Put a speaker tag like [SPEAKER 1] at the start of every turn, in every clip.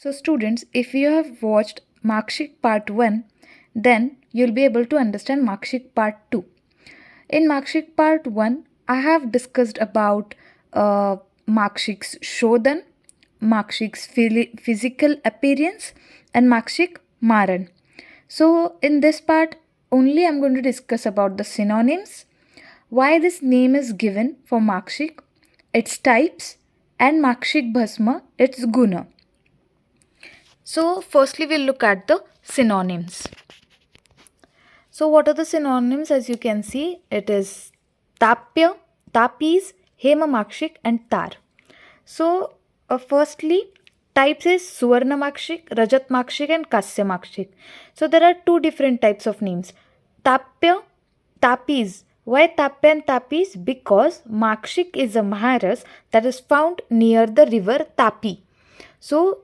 [SPEAKER 1] So students, if you have watched Marksheet part 1, then you'll be able to understand Marksheet part 2. In Marksheet part 1, I have discussed about Marksheet's Shodhan, Marksheet's physical appearance, and Marksheet Maran. So in this part, only I'm going to discuss about the synonyms, why this name is given for Marksheet, its types, and Marksheet Bhasma, its guna. So, firstly, we'll look at the synonyms. So, what are the synonyms? As you can see, it is Tapya, Tapis, Hemamakshik, and Tar. So, firstly, types is Suvarnamakshik, Rajatmakshik, and Kasyamakshik. So, there are two different types of names. Tapya, Tapis. Why Tapya and Tapis? Because Makshik is a Maharas that is found near the river Tapi. So,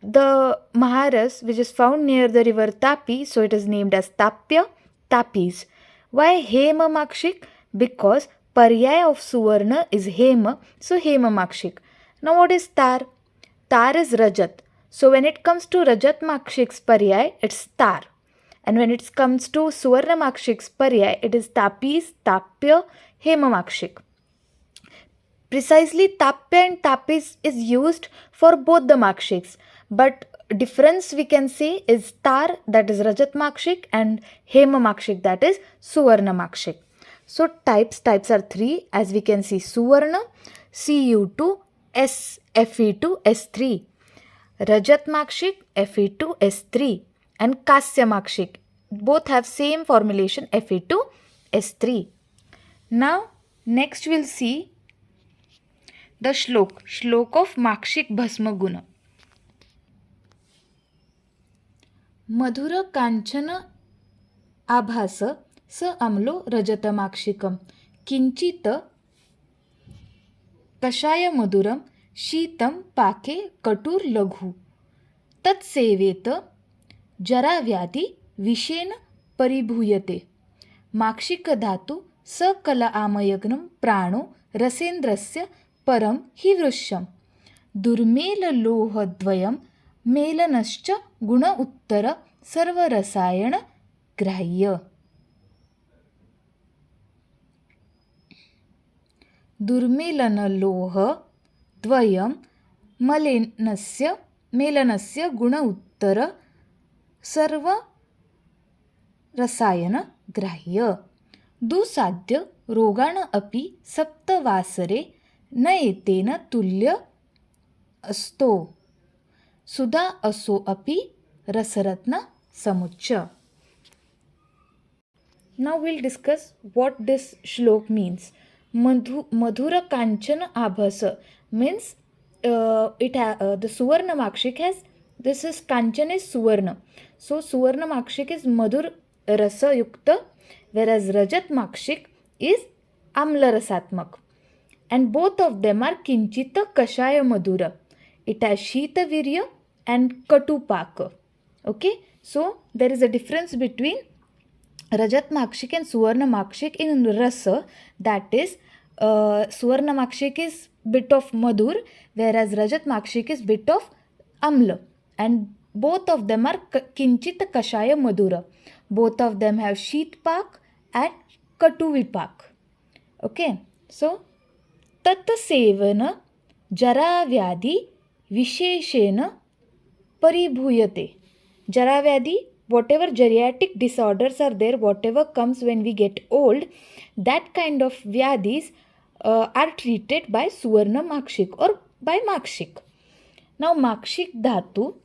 [SPEAKER 1] the Maharas, which is found near the river Tapi, so it is named as Tapya, Tapis. Why Hemamakshik? Because Paryay of Suvarna is Hema, so Hemamakshik. Now what is Tar? Tar is Rajat. So when it comes to Rajat Makshik's Paryay, it's Tar. And when it comes to Suvarna Makshik's Paryay, it is Tapis, Tapya, Hemamakshik. Precisely, Tapya and Tapis is used for both the Makshiks. But difference we can say is Tar, that is Rajat Makshik, and Hema Makshik, that is Suvarna Makshik. So types are three, as we can see: Suvarna, Cu2, Fe2, S3, Rajat Makshik, Fe2, S3, and Kasya Makshik. Both have same formulation, Fe2, S3. Now next we'll see the shlok of Makshik Bhasma Guna. मधुर कांचन आभास स अम्लो रजतमाक्षिकं किंचित कषाय मधुरम शीतं पाके कटुर लघु तत्सेवेत जराव्याधि विषेण परिभूयते माक्षिक धातु सकल आमयग्नं प्राणो रसेन्द्रस्य परम हि वृष्यं दुर्मेललोहद्वयं मेलनश्च गुण उत्तर सर्वरसायन ग्राह्य दुर्मेलनलोह द्वयं मेलनस्य गुण उत्तर सर्व रसायन ग्राह्य दुसाध्य रोगाण अपि सप्तवासरे न एतेन तुल्य असतो सुधा असो अपि Rasaratna समुच्च. Now we'll discuss what this shlok means. Madhura Kanchana Abhasa means the Suvarna Makshik has, this is Kanchan is Suvarna. So Suvarna Makshik is Madhur Rasa Yukta, whereas Rajat Makshik is Amla Rasatmak. And both of them are Kinchita Kashaya Madhura. It has Shita Virya and Katu Paka. Okay, so there is a difference between Rajat Makshik and Suvarna Makshik in Rasa, that is Suvarna Makshik is bit of Madhur, whereas Rajat Makshik is bit of Amla, and both of them are Kinchita Kashaya Madhura. Both of them have Sheet Pak and Katu Vipak. Okay, so Tat Sevana Jara Vyadhi Visheshena Paribhuyate. Jara Vyadhi, whatever geriatric disorders are there, whatever comes when we get old, that kind of Vyadhis are treated by Suvarna Makshik or by Makshik. Now Makshik Dhatu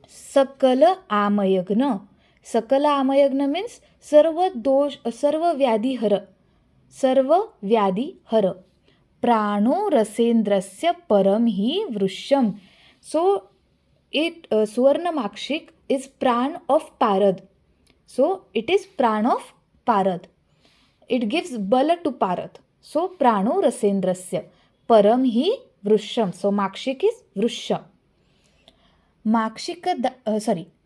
[SPEAKER 1] Sakala Amayagna. Sakala Amayagna means Sarva Vyadhi Hara. Sarva Vyadhi Hara. Prano Rasendrasya Param Hi Vrusham. So Suvarna Makshik is Pran of Parad. So it is Pran of Parad. It gives Bala to Parad. So Prano Rasendrasya Param Hi Vrusham. So Makshik is Vrusha. Makshika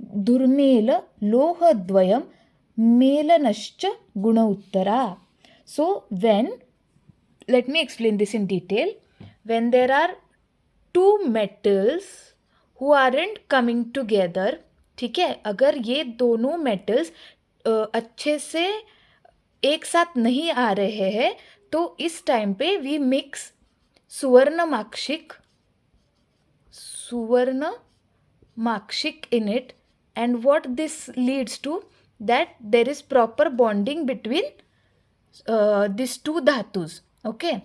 [SPEAKER 1] Durmela Lohadvayam Melanascha Guna Uttara. So let me explain this in detail. When there are two metals who aren't coming together, ठीक है, अगर ये दोनों metals अच्छे से एक साथ नहीं आ रहे हैं तो इस टाइम पे वी मिक्स सुवर्णमाक्षिक in it, and what this leads to, that there is proper bonding between these two dhatus. Okay,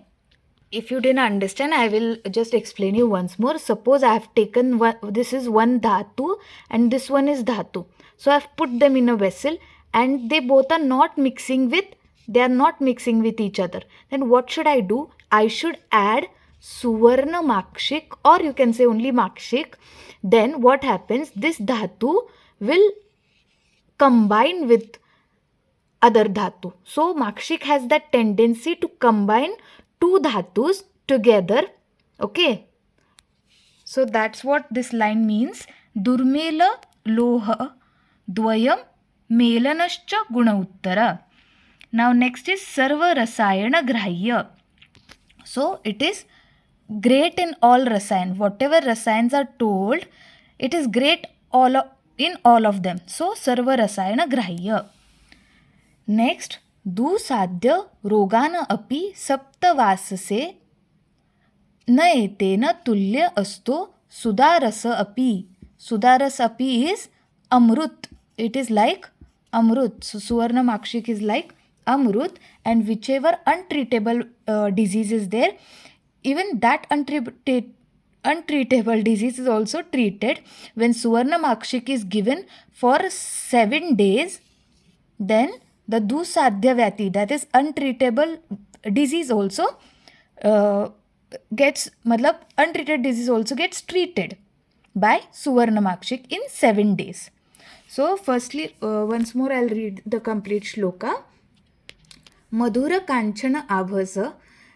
[SPEAKER 1] if you didn't understand, I will just explain you once more. Suppose I have taken one, this is one dhatu and this one is dhatu, so I have put them in a vessel and they both are not mixing with each other. Then what should I do? I should add suvarna makshik, or you can say only makshik. Then what happens, this dhatu will combine with other dhatu. So makshik has that tendency to combine two dhatus together. Okay, so that's what this line means. Durmela loha dvayam melanascha guna uttara. Now next is sarva rasayana grahya. So it is great in all rasayan. Whatever rasayans are told, it is great in all of them. So sarva rasayana grahya. Next, दुसाध्य रोगान अपि सप्तवाससे न एतेन तुल्य असतो सुदारस अपि. सुदारस अपि is amrut. It is like amrut. So suvarna makshik is like amrut, and whichever untreatable disease is there, even that untreatable disease is also treated. When suvarna makshik is given for 7 days, then the dusadhya vyati, that is untreatable disease also untreated disease also gets treated by suvarna makshik in 7 days. So firstly, once more I'll read the complete shloka. Madhura kanchana abhasa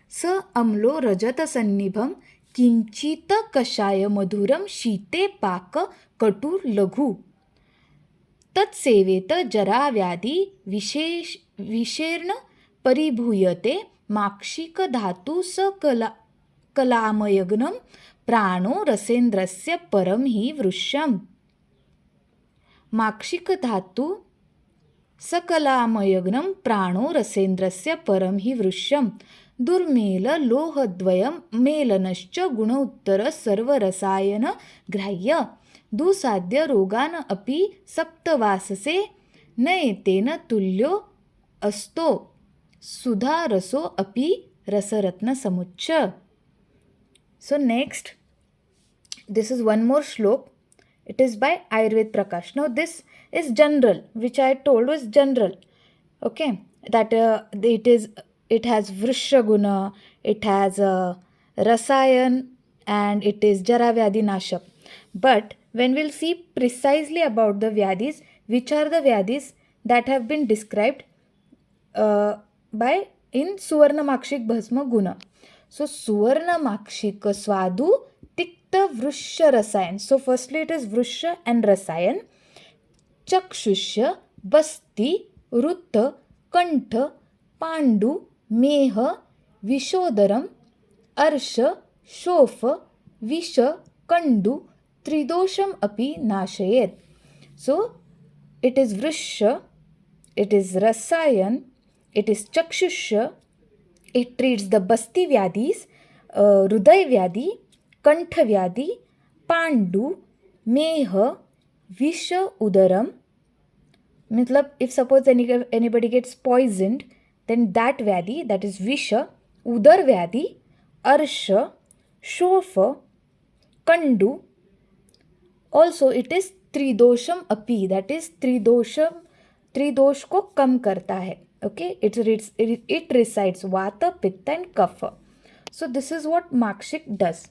[SPEAKER 1] sa amlo rajata sannibham kinchita kashaya madhuram shite paka katu laghu तत्सेवेत जराव्याधि विशेर्ण परिभूयते माक्षिक धातु कलामयग्नं प्राणो रसेन्द्रस्य परम हि वृष्यम्. माक्षिक धातु सकलामयग्नं प्राणो रसेन्द्रस्य परम हि वृष्यम्. दुर्मेल लोहद्वयं मेलनश्च गुणोत्तर सर्वरसायन ग्राह्य. दुसाध्य रोगान अपि सप्तवाससे न एतेन तुल्यो अस्तो सुधारसो अपि Rasaratna समुच्च. So next, this is one more shlok. It is by Ayurved Prakash. Now this is general, which I told was general. Okay, that it has Vrishya Guna, it has Rasayan, and it is Jara Vyadhi Nashak. But when we'll see precisely about the Vyadhis, which are the Vyadhis that have been described by in Suvarna Makshik Bhasma Guna. So Suvarna Makshik Swadu Tikta Vrishya Rasayan. So firstly it is Vrishya and Rasayan. Chakshushya, Basti, Rutta, Kantha, Pandu, Meha, Vishodaram, Arsha, Shofa, Visha, Kandu, Tridosham api nashayet. So it is Vrishya, it is Rasayan, it is Chakshushya, it treats the Basti Vyadhis, Hruday Vyadhi, Kantha Vyadhi, Pandu, Meha, Visha Udaram. Matlab, if suppose anybody gets poisoned, then that Vyadhi, that is Visha, Udar Vyadhi, Arsha, Shofa, Kandu. Also it is Tridosham api, that is Tridosh को कम करता है. Okay, it recites Vata, Pitta and Kapha. So this is what Makshik does.